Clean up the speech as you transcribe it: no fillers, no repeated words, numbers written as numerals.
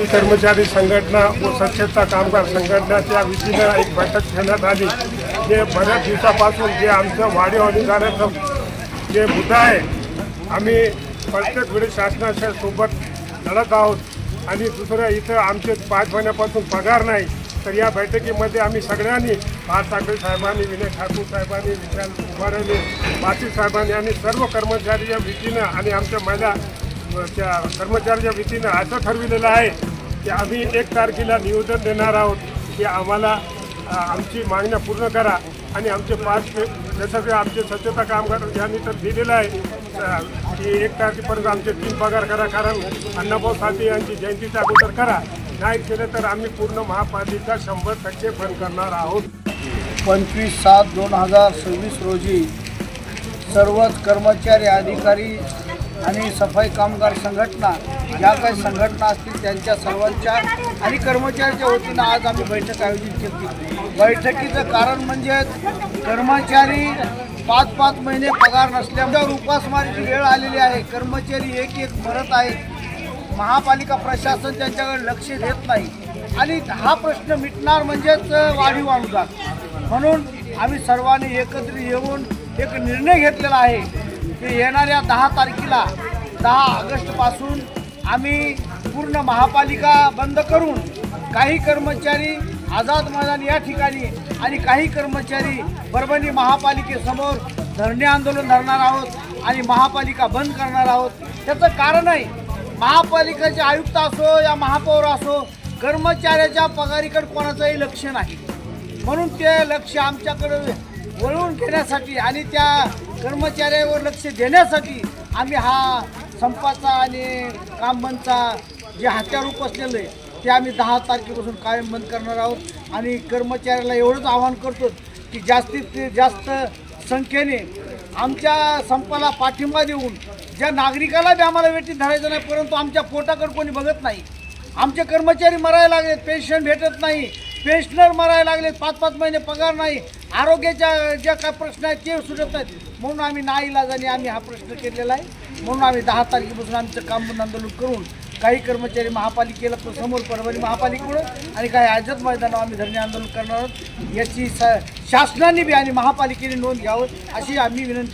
कर्मचारी संघटना व स्वच्छता कामगार संघटनाच्या वतीनं एक बैठक घेण्यात आली। जे बऱ्याच दिवसापासून जे आमचं वाढीव अनुदानाचं जे मुद्दा आहे, आम्ही प्रत्येक वेळी शासनाच्या सोबत लढत आहोत आणि दुसरं इथं आमचे 5 महिन्यापासून पगार नाही। तर या बैठकीमध्ये आम्ही सगळ्यांनी पाच ठाकरे साहेबांनी, विनय ठाकूर साहेबांनी, विशाल उभारणे, पाटील साहेबांनी आणि सर्व कर्मचाऱ्यांच्या वतीनं आणि आमच्या महिला त्या कर्मचाऱ्यांच्या वतीनं असं ठरविलेलं आहे की आम्ही 1 तारखेला निवेदन देणार आहोत की आम्हाला आमची मागण्या पूर्ण करा आणि आमचे 5 जसं आमचे स्वच्छता कामगार यांनी तर दिलेलं आहे की 1 तारखेपर्यंत आमचे 3 पगार करा, कारण अण्णाभाऊ साठे यांची जयंतीच्या अगोदर करा, नाही केलं तर आम्ही पूर्ण महापालिका 100% बंद करणार आहोत। 25/7/2026 रोजी सर्वच कर्मचारी, अधिकारी आणि सफाई कामगार संघटना ज्या काही संघटना असतील त्यांच्या सर्वांच्या आणि कर्मचाऱ्यांच्या वतीनं आज आम्ही बैठक आयोजित केली। बैठकीचं कारण म्हणजे कर्मचारी 5-5 महिने पगार नसल्यामुळे उपासमारीची वेळ आलेली आहे। कर्मचारी एक मरत आहेत, महापालिका प्रशासन त्यांच्याकडे लक्ष देत नाही आणि हा प्रश्न मिटणार म्हणजेच वाढीव अनुदान। म्हणून आम्ही सर्वांनी एकत्रित येऊन एक निर्णय घेतलेला आहे की येणाऱ्या 10 तारखेला 10 ऑगस्टपासून आम्ही पूर्ण महापालिका बंद करून काही कर्मचारी आझाद मैदान या ठिकाणी आणि काही कर्मचारी परभणी महापालिकेसमोर धरणे आंदोलन धरणार आहोत आणि महापालिका बंद करणार आहोत। त्याचं कारण आहे, महापालिकेचे आयुक्त असो या महापौर असो, कर्मचाऱ्याच्या पगारीकडे कोणाचंही लक्ष नाही। म्हणून ते लक्ष आमच्याकडे वळवून घेण्यासाठी आणि त्या कर्मचाऱ्यावर लक्ष देण्यासाठी आम्ही हा संपाचा आणि काम बंदचा जे हत्यार उपसलेलं आहे ते आम्ही 10 तारखेपासून कायम बंद करणार आहोत। आणि कर्मचाऱ्याला एवढंच आवाहन करतो की जास्तीत जास्त संख्येने आमच्या संपाला पाठिंबा देऊन ज्या नागरिकाला बी आम्हाला वेठी धरायचं नाही, परंतु आमच्या पोटाकडे कोणी बघत नाही। आमचे कर्मचारी मरायला लागलेत, पेन्शन भेटत नाही, पेन्शनर मरायला लागलेत, 5-5 महिने पगार नाही, आरोग्याच्या ज्या काय प्रश्न आहेत ते सुटत नाहीत। म्हणून आम्ही नाईलाजाने आम्ही हा प्रश्न केलेला आहे। म्हणून आम्ही 10 तारखेपासून आमचं काम बंद आंदोलन करून काही कर्मचारी महापालिकेला समोर परभणी महापालिकेकडून आणि काही आझाद मैदानावर आम्ही धरणे आंदोलन करणार आहोत। याची शासनाने बी आणि महापालिकेने नोंद घ्यावं अशी आम्ही विनंती